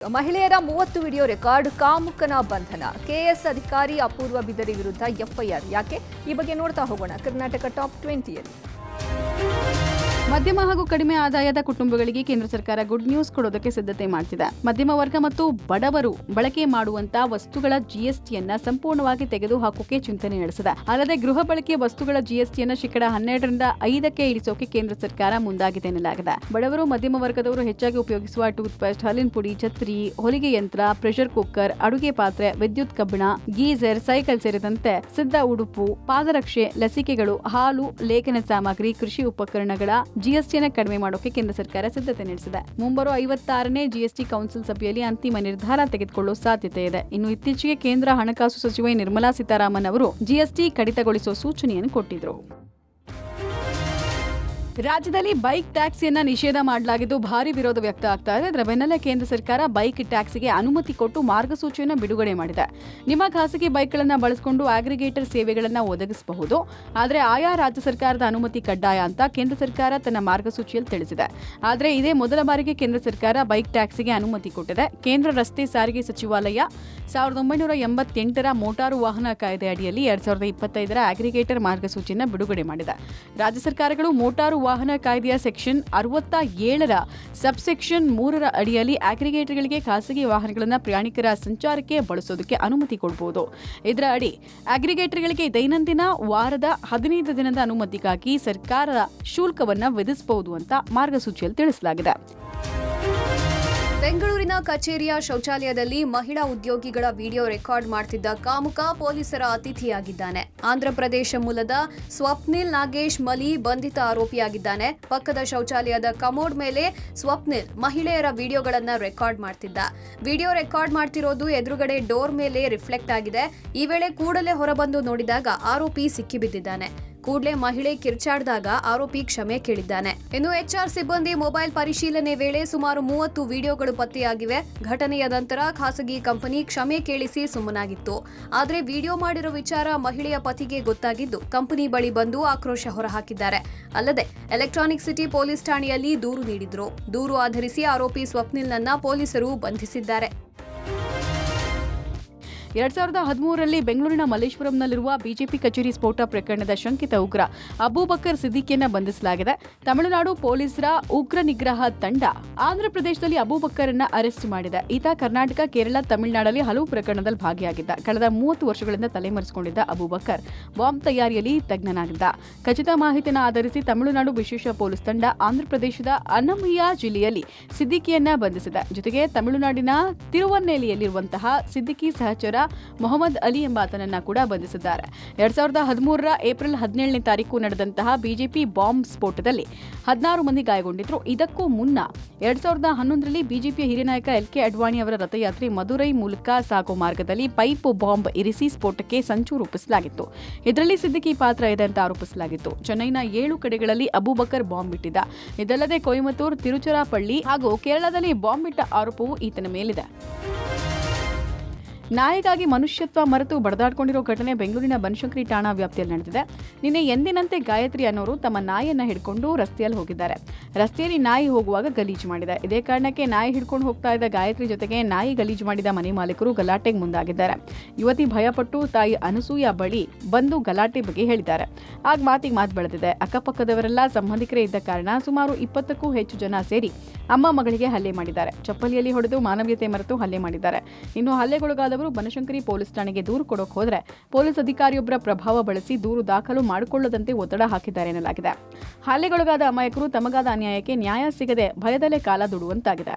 ಮಹಿಳೆಯರ 30 video record, ಕಾಮುಕನ ಬಂಧನ. KS ಅಧಿಕಾರಿ ಅಪೂರ್ವ ಬಿದರಿ ವಿರುದ್ಧ ಎಫ್ಐಆರ್ ಯಾಕೆ? ಈ ಬಗ್ಗೆ ನೋಡ್ತಾ ಹೋಗೋಣ ಕರ್ನಾಟಕ ಟಾಪ್ 20ಯಲ್ಲಿ. ಮಧ್ಯಮ ಹಾಗೂ ಕಡಿಮೆ ಆದಾಯದ ಕುಟುಂಬಗಳಿಗೆ ಕೇಂದ್ರ ಸರ್ಕಾರ ಗುಡ್ ನ್ಯೂಸ್ ಕೊಡೋದಕ್ಕೆ ಸಿದ್ಧತೆ ಮಾಡ್ತಿದೆ. ಮಧ್ಯಮ ವರ್ಗ ಮತ್ತು ಬಡವರು ಬಳಕೆ ಮಾಡುವಂತಹ ವಸ್ತುಗಳ ಜಿಎಸ್ಟಿಯನ್ನ ಸಂಪೂರ್ಣವಾಗಿ ತೆಗೆದುಹಾಕೋಕೆ ಚಿಂತನೆ ನಡೆಸಿದೆ. ಅಲ್ಲದೆ ಗೃಹ ಬಳಕೆಯ ವಸ್ತುಗಳ ಜಿಎಸ್ಟಿಯನ್ನ ಶೇಕಡ 12ರಿಂದ 5ಕ್ಕೆ ಇಳಿಸೋಕೆ ಕೇಂದ್ರ ಸರ್ಕಾರ ಮುಂದಾಗಿದೆ ಎನ್ನಲಾಗಿದೆ. ಬಡವರು, ಮಧ್ಯಮ ವರ್ಗದವರು ಹೆಚ್ಚಾಗಿ ಉಪಯೋಗಿಸುವ ಟೂತ್ ಪೇಸ್ಟ್, ಹಾಲಿನ ಪುಡಿ, ಛತ್ರಿ, ಹೊಲಿಗೆ ಯಂತ್ರ, ಪ್ರೆಷರ್ ಕುಕ್ಕರ್, ಅಡುಗೆ ಪಾತ್ರೆ, ವಿದ್ಯುತ್ ಕಬ್ಬಿಣ, ಗೀಸರ್, ಸೈಕಲ್ ಸೇರಿದಂತೆ ಸಿದ್ಧ ಉಡುಪು, ಪಾದರಕ್ಷೆ, ಲಸಿಕೆಗಳು, ಹಾಲು, ಲೇಖನ ಸಾಮಗ್ರಿ, ಕೃಷಿ ಉಪಕರಣಗಳ ಜಿಎಸ್ಟಿಯನ್ನು ಕಡಿಮೆ ಮಾಡೋಕೆ ಕೇಂದ್ರ ಸರ್ಕಾರ ಸಿದ್ಧತೆ ನಡೆಸಿದೆ. ಮುಂಬರುವ 56ನೇ ಜಿಎಸ್ಟಿ ಕೌನ್ಸಿಲ್ ಸಭೆಯಲ್ಲಿ ಅಂತಿಮ ನಿರ್ಧಾರ ತೆಗೆದುಕೊಳ್ಳುವ ಸಾಧ್ಯತೆ ಇದೆ. ಇನ್ನು ಇತ್ತೀಚೆಗೆ ಕೇಂದ್ರ ಹಣಕಾಸು ಸಚಿವೆ ನಿರ್ಮಲಾ ಸೀತಾರಾಮನ್ ಅವರು ಜಿಎಸ್ಟಿ ಕಡಿತಗೊಳಿಸುವ ಸೂಚನೆಯನ್ನು ಕೊಟ್ಟಿದ್ರು. ರಾಜ್ಯದಲ್ಲಿ ಬೈಕ್ ಟ್ಯಾಕ್ಸಿಯನ್ನ ನಿಷೇಧ ಮಾಡಲಾಗಿದ್ದು ಭಾರಿ ವಿರೋಧ ವ್ಯಕ್ತ ಆಗ್ತಾ ಇದೆ. ಅದರ ಬೆನ್ನಲ್ಲೇ ಕೇಂದ್ರ ಸರ್ಕಾರ ಬೈಕ್ ಟ್ಯಾಕ್ಸಿಗೆ ಅನುಮತಿ ಕೊಟ್ಟು ಮಾರ್ಗಸೂಚಿಯನ್ನು ಬಿಡುಗಡೆ ಮಾಡಿದೆ. ನಿಮ್ಮ ಖಾಸಗಿ ಬೈಕ್ಗಳನ್ನು ಬಳಸಿಕೊಂಡು ಆಗ್ರಿಗೇಟರ್ ಸೇವೆಗಳನ್ನು ಒದಗಿಸಬಹುದು, ಆದರೆ ಆಯಾ ರಾಜ್ಯ ಸರ್ಕಾರದ ಅನುಮತಿ ಕಡ್ಡಾಯ ಅಂತ ಕೇಂದ್ರ ಸರ್ಕಾರ ತನ್ನ ಮಾರ್ಗಸೂಚಿಯಲ್ಲಿ ತಿಳಿಸಿದೆ. ಆದರೆ ಇದೇ ಮೊದಲ ಬಾರಿಗೆ ಕೇಂದ್ರ ಸರ್ಕಾರ ಬೈಕ್ ಟ್ಯಾಕ್ಸಿಗೆ ಅನುಮತಿ ಕೊಟ್ಟಿದೆ. ಕೇಂದ್ರ ರಸ್ತೆ ಸಾರಿಗೆ ಸಚಿವಾಲಯ 1988ರ ಮೋಟಾರು ವಾಹನ ಕಾಯ್ದೆ ಅಡಿಯಲ್ಲಿ 2025ರ ಆಗ್ರಿಗೇಟರ್ ಮಾರ್ಗಸೂಚಿಯನ್ನು ಬಿಡುಗಡೆ ಮಾಡಿದೆ. ರಾಜ್ಯ ಸರ್ಕಾರಗಳು ಮೋಟಾರು ವಾಹನ ಕಾಯ್ದೆಯ ಸೆಕ್ಷನ್ 67ರ ಸಬ್ಸೆಕ್ಷನ್ 3ರ ಅಡಿಯಲ್ಲಿ ಆಗ್ರಿಗೇಟರ್ಗಳಿಗೆ ಖಾಸಗಿ ವಾಹನಗಳನ್ನು ಪ್ರಯಾಣಿಕರ ಸಂಚಾರಕ್ಕೆ ಬಳಸೋದಕ್ಕೆ ಅನುಮತಿ ಕೊಡಬಹುದು. ಇದರ ಅಡಿ ಆಗ್ರಿಗೇಟರ್ಗಳಿಗೆ ದೈನಂದಿನ ವಾರದ 15 ದಿನದ ಅನುಮತಿಗಾಗಿ ಸರ್ಕಾರ ಶುಲ್ಕವನ್ನು ವಿಧಿಸಬಹುದು ಅಂತ ಮಾರ್ಗಸೂಚಿಯಲ್ಲಿ ತಿಳಿಸಲಾಗಿದೆ. ಬೆಂಗಳೂರಿನ ಕಚೇರಿಯ ಶೌಚಾಲಯದಲ್ಲಿ ಮಹಿಳಾ ಉದ್ಯೋಗಿಗಳ ವಿಡಿಯೋ ರೆಕಾರ್ಡ್ ಮಾಡ್ತಿದ್ದ ಕಾಮುಕ ಪೊಲೀಸರ ಅತಿಥಿಯಾಗಿದ್ದಾನೆ. ಆಂಧ್ರಪ್ರದೇಶ ಮೂಲದ ಸ್ವಪ್ನಿಲ್ ನಾಗೇಶ್ ಮಲಿ ಬಂಧಿತ ಆರೋಪಿಯಾಗಿದ್ದಾನೆ. ಪಕ್ಕದ ಶೌಚಾಲಯದ ಕಮೋಡ್ ಮೇಲೆ ಸ್ವಪ್ನಿಲ್ ಮಹಿಳೆಯರ ವಿಡಿಯೋಗಳನ್ನ ರೆಕಾರ್ಡ್ ಮಾಡ್ತಿದ್ದ. ವಿಡಿಯೋ ರೆಕಾರ್ಡ್ ಮಾಡ್ತಿರೋದು ಎದುರುಗಡೆ ಡೋರ್ ಮೇಲೆ ರಿಫ್ಲೆಕ್ಟ್ ಆಗಿದೆ. ಈ ವೇಳೆ ಕೂಡಲೇ ಹೊರಬಂದು ನೋಡಿದಾಗ ಆರೋಪಿ ಸಿಕ್ಕಿಬಿದ್ದಿದ್ದಾನೆ. ಕೂಡಲೇ ಮಹಿಳೆ ಕಿರ್ಚಾಡಿದಾಗ ಆರೋಪಿ ಕ್ಷಮೆ ಕೇಳಿದ್ದಾನೆ. ಇನ್ನು ಎಚ್ಆರ್ ಸಿಬ್ಬಂದಿ ಮೊಬೈಲ್ ಪರಿಶೀಲನೆ ವೇಳೆ ಸುಮಾರು 30 ವಿಡಿಯೋಗಳು ಪತ್ತೆಯಾಗಿವೆ. ಘಟನೆಯ ನಂತರ ಖಾಸಗಿ ಕಂಪನಿ ಕ್ಷಮೆ ಕೇಳಿಸಿ ಸುಮ್ಮನಾಗಿತ್ತು. ಆದರೆ ವಿಡಿಯೋ ಮಾಡಿರೋ ವಿಚಾರ ಮಹಿಳೆಯ ಪತಿಗೆ ಗೊತ್ತಾಗಿದ್ದು ಕಂಪನಿ ಬಳಿ ಬಂದು ಆಕ್ರೋಶ ಹೊರಹಾಕಿದ್ದಾರೆ. ಅಲ್ಲದೆ ಎಲೆಕ್ಟ್ರಾನಿಕ್ ಸಿಟಿ ಪೊಲೀಸ್ ಠಾಣೆಯಲ್ಲಿ ದೂರು ನೀಡಿದ್ರು. ದೂರು ಆಧರಿಸಿ ಆರೋಪಿ ಸ್ವಪ್ನಿಲ್ನನ್ನ ಪೊಲೀಸರು ಬಂಧಿಸಿದ್ದಾರೆ. 2013ರಲ್ಲಿ ಬೆಂಗಳೂರಿನ ಮಲ್ಲೇಶ್ವರಂನಲ್ಲಿರುವ ಬಿಜೆಪಿ ಕಚೇರಿ ಸ್ಫೋಟ ಪ್ರಕರಣದ ಶಂಕಿತ ಉಗ್ರ ಅಬೂಬಕರ್ ಸಿದ್ದಿಕಿಯನ್ನ ಬಂಧಿಸಲಾಗಿದೆ. ತಮಿಳುನಾಡು ಪೊಲೀಸರ ಉಗ್ರ ನಿಗ್ರಹ ತಂಡ ಆಂಧ್ರಪ್ರದೇಶದಲ್ಲಿ ಅಬೂಬಕರ್ನ ಅರೆಸ್ಟ್ ಮಾಡಿದೆ. ಈತ ಕರ್ನಾಟಕ, ಕೇರಳ, ತಮಿಳುನಾಡಲ್ಲಿ ಹಲವು ಪ್ರಕರಣದಲ್ಲಿ ಭಾಗಿಯಾಗಿದ್ದ. ಕಳೆದ 30 ವರ್ಷಗಳಿಂದ ತಲೆಮರೆಸಿಕೊಂಡಿದ್ದ ಅಬೂಬಕರ್ ಬಾಂಬ್ ತಯಾರಿಯಲ್ಲಿ ತಜ್ಞನಾಗಿದ್ದ. ಖಚಿತ ಮಾಹಿತಿಯನ್ನು ಆಧರಿಸಿ ತಮಿಳುನಾಡು ವಿಶೇಷ ಪೊಲೀಸ್ ತಂಡ ಆಂಧ್ರಪ್ರದೇಶದ ಅನ್ನಮಯ್ಯ ಜಿಲ್ಲೆಯಲ್ಲಿ ಸಿದ್ದಿಕಿಯನ್ನ ಬಂಧಿಸಿದೆ. ಜೊತೆಗೆ ತಮಿಳುನಾಡಿನ ತಿರುವನ್ನೇಲಿಯಲ್ಲಿರುವಂತಹ ಸಿದ್ದಿಕಿ ಸಹಚರ ಮೊಹಮ್ಮದ್ ಅಲಿ ಎಂಬಾತನನ್ನ ಕೂಡ ಬಂಧಿಸಿದ್ದಾರೆ. 2013ರ ಏಪ್ರಿಲ್ 17ನೇ ತಾರೀಕು ನಡೆದಂತಹ ಬಿಜೆಪಿ ಬಾಂಬ್ ಸ್ಫೋಟದಲ್ಲಿ 16 ಮಂದಿ ಗಾಯಗೊಂಡಿದ್ರು. ಇದಕ್ಕೂ ಮುನ್ನ 2011ರಲ್ಲಿ ಬಿಜೆಪಿಯ ಹಿರಿಯ ನಾಯಕ ಎಲ್.ಕೆ. ಅಡ್ವಾಣಿ ಅವರ ರಥಯಾತ್ರೆ ಮದುರೈ ಮೂಲಕ ಸಾಗೋ ಮಾರ್ಗದಲ್ಲಿ ಪೈಪ್ ಬಾಂಬ್ ಇರಿಸಿ ಸ್ಫೋಟಕ್ಕೆ ಸಂಚು ರೂಪಿಸಲಾಗಿತ್ತು. ಇದರಲ್ಲಿ ಸಿದ್ದಿಕಿ ಪಾತ್ರ ಇದೆ ಅಂತ ಆರೋಪಿಸಲಾಗಿತ್ತು. ಚೆನ್ನೈನ 7 ಕಡೆಗಳಲ್ಲಿ ಅಬೂಬಕರ್ ಬಾಂಬ್ ಇಟ್ಟಿದ್ದ. ಇದಲ್ಲದೆ ಕೊಯಮತ್ತೂರು, ತಿರುಚಿರಾಪಳ್ಳಿ ಹಾಗೂ ಕೇರಳದಲ್ಲಿ ಬಾಂಬ್ ಇಟ್ಟ ಆರೋಪವೂ ಈತನ ಮೇಲಿದೆ. ನಾಯಿಗಾಗಿ ಮನುಷ್ಯತ್ವ ಮರೆತು ಬಡದಾಡ್ಕೊಂಡಿರೋ ಘಟನೆ ಬೆಂಗಳೂರಿನ ಬನಶಂಕರಿ ಠಾಣಾ ವ್ಯಾಪ್ತಿಯಲ್ಲಿ ನಡೆದಿದೆ. ನಿನ್ನೆ ಎಂದಿನಂತೆ ಗಾಯತ್ರಿ ಅನ್ನೋರು ತಮ್ಮ ನಾಯಿಯನ್ನ ಹಿಡ್ಕೊಂಡು ರಸ್ತೆಯಲ್ಲಿ ಹೋಗಿದ್ದಾರೆ. ರಸ್ತೆಯಲ್ಲಿ ನಾಯಿ ಹೋಗುವಾಗ ಗಲೀಜು ಮಾಡಿದೆ. ಇದೇ ಕಾರಣಕ್ಕೆ ನಾಯಿ ಹಿಡ್ಕೊಂಡು ಹೋಗ್ತಾ ಇದ್ದ ಗಾಯತ್ರಿ ಜೊತೆಗೆ ನಾಯಿ ಗಲೀಜು ಮಾಡಿದ ಮನೆ ಮಾಲೀಕರು ಗಲಾಟೆಗೆ ಮುಂದಾಗಿದ್ದಾರೆ. ಯುವತಿ ಭಯಪಟ್ಟು ತಾಯಿ ಅನಸೂಯ ಬಳಿ ಬಂದು ಗಲಾಟೆ ಬಗ್ಗೆ ಹೇಳಿದ್ದಾರೆ. ಆಗ ಮಾತಿಗೆ ಮಾತು ಬೆಳೆದಿದೆ. ಅಕ್ಕಪಕ್ಕದವರೆಲ್ಲ ಸಂಬಂಧಿಕರೇ ಇದ್ದ ಕಾರಣ ಸುಮಾರು 20ಕ್ಕೂ ಹೆಚ್ಚು ಜನ ಸೇರಿ ಅಮ್ಮ ಮಗಳಿಗೆ ಹಲ್ಲೆ ಮಾಡಿದ್ದಾರೆ. ಚಪ್ಪಲಿಯಲ್ಲಿ ಹೊಡೆದು ಮಾನವೀಯತೆ ಮರೆತು ಹಲ್ಲೆ ಮಾಡಿದ್ದಾರೆ. ಇನ್ನು ಹಲ್ಲೆಗೊಳಗಾದವರು ಬನಶಂಕರಿ ಪೊಲೀಸ್ ಠಾಣೆಗೆ ದೂರು ಕೊಡೋಕೆ ಹೋದರೆ ಪೊಲೀಸ್ ಅಧಿಕಾರಿಯೊಬ್ಬರ ಪ್ರಭಾವ ಬಳಸಿ ದೂರು ದಾಖಲು ಮಾಡಿಕೊಳ್ಳದಂತೆ ಒತ್ತಡ ಹಾಕಿದ್ದಾರೆ ಎನ್ನಲಾಗಿದೆ. ಹಲ್ಲೆಗೊಳಗಾದ ಅಮಾಯಕರು ತಮಗಾದ ಅನ್ಯಾಯಕ್ಕೆ ನ್ಯಾಯ ಸಿಗದೆ ಭಯದಲ್ಲೇ ಕಾಲ ದುಡುವಂತಾಗಿದೆ.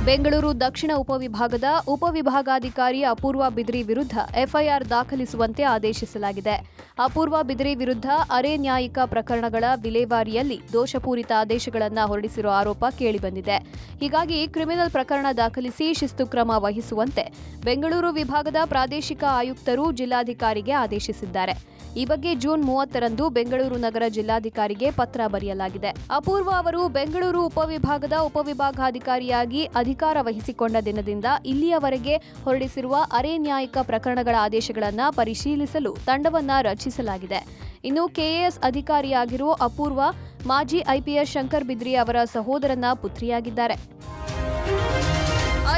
ಬೆಂಗಳೂರು ದಕ್ಷಿಣ ಉಪವಿಭಾಗದ ಉಪವಿಭಾಗಾಧಿಕಾರಿ ಅಪೂರ್ವ ಬಿದ್ರಿ ವಿರುದ್ಧ ಎಫ್ಐಆರ್ ದಾಖಲಿಸುವಂತೆ ಆದೇಶಿಸಲಾಗಿದೆ. ಅಪೂರ್ವ ಬಿದ್ರಿ ವಿರುದ್ಧ ಅರೆ ನ್ಯಾಯಿಕ ಪ್ರಕರಣಗಳ ವಿಲೇವಾರಿಯಲ್ಲಿ ದೋಷಪೂರಿತ ಆದೇಶಗಳನ್ನು ಹೊರಡಿಸಿರುವ ಆರೋಪ ಕೇಳಿಬಂದಿದೆ. ಹೀಗಾಗಿ ಕ್ರಿಮಿನಲ್ ಪ್ರಕರಣ ದಾಖಲಿಸಿ ಶಿಸ್ತು ಕ್ರಮ ವಹಿಸುವಂತೆ ಬೆಂಗಳೂರು ವಿಭಾಗದ ಪ್ರಾದೇಶಿಕ ಆಯುಕ್ತರು ಜಿಲ್ಲಾಧಿಕಾರಿಗೆ ಆದೇಶಿಸಿದ್ದಾರೆ. ಈ ಬಗ್ಗೆ ಜೂನ್ 30ರಂದು ಬೆಂಗಳೂರು ನಗರ ಜಿಲ್ಲಾಧಿಕಾರಿಗೆ ಪತ್ರ ಬರೆಯಲಾಗಿದೆ. ಅಪೂರ್ವ ಅವರು ಬೆಂಗಳೂರು ಉಪವಿಭಾಗದ ಉಪವಿಭಾಗಾಧಿಕಾರಿಯಾಗಿ ಅಧಿಕಾರ ವಹಿಸಿಕೊಂಡ ದಿನದಿಂದ ಇಲ್ಲಿಯವರೆಗೆ ಹೊರಡಿಸಿರುವ ಅರೆ ನ್ಯಾಯಿಕ ಪ್ರಕರಣಗಳ ಆದೇಶಗಳನ್ನು ಪರಿಶೀಲಿಸಲು ತಂಡವನ್ನು ರಚಿಸಲಾಗಿದೆ. ಇನ್ನು ಕೆಎಎಸ್ ಅಧಿಕಾರಿಯಾಗಿರುವ ಅಪೂರ್ವ ಮಾಜಿ ಐಪಿಎಸ್ ಶಂಕರ್ ಬಿದ್ರಿ ಅವರ ಸಹೋದರನ ಪುತ್ರಿಯಾಗಿದ್ದಾರೆ.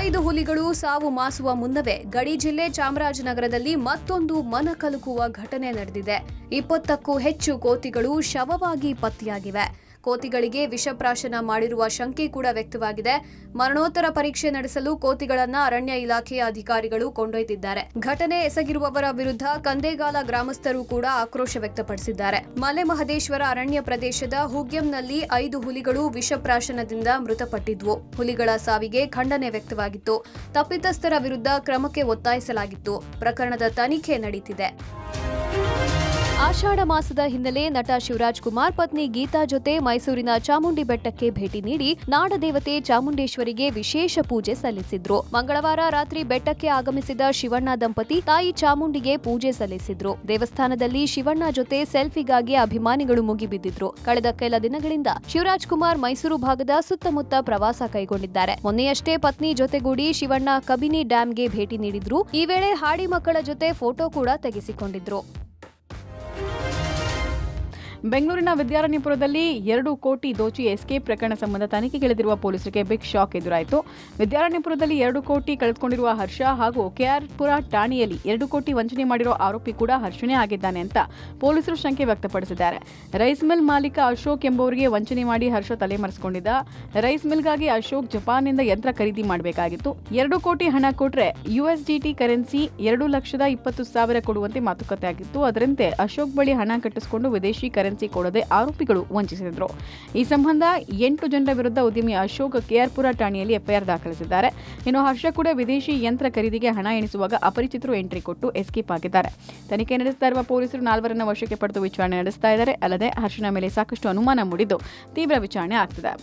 5 ಹುಲಿಗಳು ಸಾವು ಮಾಸುವ ಮುನ್ನವೇ ಗಡಿ ಜಿಲ್ಲೆ ಚಾಮರಾಜನಗರದಲ್ಲಿ ಮತ್ತೊಂದು ಮನಕಲುಕುವ ಘಟನೆ ನಡೆದಿದೆ. 20ಕ್ಕೂ ಹೆಚ್ಚು ಕೋತಿಗಳು ಶವವಾಗಿ ಪತ್ತೆಯಾಗಿವೆ. ಕೋತಿಗಳಿಗೆ ವಿಷಪ್ರಾಶನ ಮಾಡಿರುವ ಶಂಕೆ ಕೂಡ ವ್ಯಕ್ತವಾಗಿದೆ. ಮರಣೋತ್ತರ ಪರೀಕ್ಷೆ ನಡೆಸಲು ಕೋತಿಗಳನ್ನ ಅರಣ್ಯ ಇಲಾಖೆಯ ಅಧಿಕಾರಿಗಳು ಕೊಂಡೊಯ್ದಿದ್ದಾರೆ. ಘಟನೆ ಎಸಗಿರುವವರ ವಿರುದ್ಧ ಕಂದೇಗಾಲ ಗ್ರಾಮಸ್ಥರು ಕೂಡ ಆಕ್ರೋಶ ವ್ಯಕ್ತಪಡಿಸಿದ್ದಾರೆ. ಮಲೆ ಮಹದೇಶ್ವರ ಅರಣ್ಯ ಪ್ರದೇಶದ ಹುಗ್ಯಂನಲ್ಲಿ 5 ಹುಲಿಗಳು ವಿಷಪ್ರಾಶನದಿಂದ ಮೃತಪಟ್ಟಿದ್ವು. ಹುಲಿಗಳ ಸಾವಿಗೆ ಖಂಡನೆ ವ್ಯಕ್ತವಾಗಿತ್ತು. ತಪ್ಪಿತಸ್ಥರ ವಿರುದ್ಧ ಕ್ರಮಕ್ಕೆ ಒತ್ತಾಯಿಸಲಾಗಿತ್ತು. ಪ್ರಕರಣದ ತನಿಖೆ ನಡೆಯುತ್ತಿದೆ. ಆಷಾಢ ಮಾಸದ ಹಿನ್ನೆಲೆ ನಟ ಶಿವರಾಜ್ ಕುಮಾರ್ ಪತ್ನಿ ಗೀತಾ ಜೊತೆ ಮೈಸೂರಿನ ಚಾಮುಂಡಿ ಬೆಟ್ಟಕ್ಕೆ ಭೇಟಿ ನೀಡಿ ನಾಡದೇವತೆ ಚಾಮುಂಡೇಶ್ವರಿಗೆ ವಿಶೇಷ ಪೂಜೆ ಸಲ್ಲಿಸಿದ್ರು. ಮಂಗಳವಾರ ರಾತ್ರಿ ಬೆಟ್ಟಕ್ಕೆ ಆಗಮಿಸಿದ ಶಿವಣ್ಣ ದಂಪತಿ ತಾಯಿ ಚಾಮುಂಡಿಗೆ ಪೂಜೆ ಸಲ್ಲಿಸಿದ್ರು. ದೇವಸ್ಥಾನದಲ್ಲಿ ಶಿವಣ್ಣ ಜೊತೆ ಸೆಲ್ಫಿಗಾಗಿ ಅಭಿಮಾನಿಗಳು ಮುಗಿಬಿದ್ದಿದ್ರು. ಕಳೆದ ಕೆಲ ದಿನಗಳಿಂದ ಶಿವರಾಜ್ ಕುಮಾರ್ ಮೈಸೂರು ಭಾಗದ ಸುತ್ತಮುತ್ತ ಪ್ರವಾಸ ಕೈಗೊಂಡಿದ್ದಾರೆ. ಮೊನ್ನೆಯಷ್ಟೇ ಪತ್ನಿ ಜೊತೆಗೂಡಿ ಶಿವಣ್ಣ ಕಬಿನಿ ಡ್ಯಾಂಗೆ ಭೇಟಿ ನೀಡಿದ್ರು. ಈ ವೇಳೆ ಹಾಡಿ ಮಕ್ಕಳ ಜೊತೆ ಫೋಟೋ ಕೂಡ ತೆಗೆಸಿಕೊಂಡಿದ್ರು. ಬೆಂಗಳೂರಿನ ವಿದ್ಯಾರಣ್ಯಪುರದಲ್ಲಿ 2 ಕೋಟಿ ದೋಚಿ ಎಸ್ಕೇಪ್ ಪ್ರಕರಣ ಸಂಬಂಧ ತನಿಖೆಗಿಳಿದಿರುವ ಪೊಲೀಸರಿಗೆ ಬಿಗ್ ಶಾಕ್ ಎದುರಾಯಿತು. ವಿದ್ಯಾರಣ್ಯಪುರದಲ್ಲಿ 2 ಕೋಟಿ ಕಳೆದುಕೊಂಡಿರುವ ಹರ್ಷ ಹಾಗೂ ಕೆಆರ್ಪುರ ಠಾಣೆಯಲ್ಲಿ 2 ಕೋಟಿ ವಂಚನೆ ಮಾಡಿರೋ ಆರೋಪಿ ಕೂಡ ಹರ್ಷನೇ ಆಗಿದ್ದಾನೆ ಅಂತ ಪೊಲೀಸರು ಶಂಕೆ ವ್ಯಕ್ತಪಡಿಸಿದ್ದಾರೆ. ರೈಸ್ ಮಿಲ್ ಮಾಲೀಕ ಅಶೋಕ್ ಎಂಬುವರಿಗೆ ವಂಚನೆ ಮಾಡಿ ಹರ್ಷ ತಲೆಮರೆಸಿಕೊಂಡಿದ್ದ. ರೈಸ್ ಮಿಲ್ಗಾಗಿ ಅಶೋಕ್ ಜಪಾನ್ನಿಂದ ಯಂತ್ರ ಖರೀದಿ ಮಾಡಬೇಕಾಗಿತ್ತು. 2 ಕೋಟಿ ಹಣ ಕೊಟ್ರೆ USDT ಕರೆನ್ಸಿ 2,20,000 ಕೊಡುವಂತೆ ಮಾತುಕತೆ ಆಗಿತ್ತು. ಅದರಂತೆ ಅಶೋಕ್ ಬಳಿ ಹಣ ಕಟ್ಟಿಸಿಕೊಂಡು ವಿದೇಶಿ ಕರೆನ್ಸಿ ಕೊಡದೆ ಆರೋಪಿಗಳು ವಂಚಿಸಿದರು. ಈ ಸಂಬಂಧ 8 ಜನರ ವಿರುದ್ಧ ಉದ್ಯಮಿ ಅಶೋಕ್ ಕೆಆರ್ಪುರ ಠಾಣೆಯಲ್ಲಿ ಎಫ್ಐಆರ್ ದಾಖಲಿಸಿದ್ದಾರೆ. ಇನ್ನು ಹರ್ಷ ಕೂಡ ವಿದೇಶಿ ಯಂತ್ರ ಖರೀದಿಗೆ ಹಣ ಎಣಿಸುವಾಗ ಅಪರಿಚಿತರು ಎಂಟ್ರಿ ಕೊಟ್ಟು ಎಸ್ಕೇಪ್ ಆಗಿದ್ದಾರೆ. ತನಿಖೆ ನಡೆಸ್ತಾ ಇರುವ ಪೊಲೀಸರು 4 ವಶಕ್ಕೆ ಪಡೆದು ವಿಚಾರಣೆ ನಡೆಸ್ತಾ ಇದ್ದಾರೆ. ಅಲ್ಲದೆ ಹರ್ಷನ ಮೇಲೆ ಸಾಕಷ್ಟು ಅನುಮಾನ ಮೂಡಿದ್ದು ತೀವ್ರ ವಿಚಾರಣೆ ಆಗ್ತಿದೆ.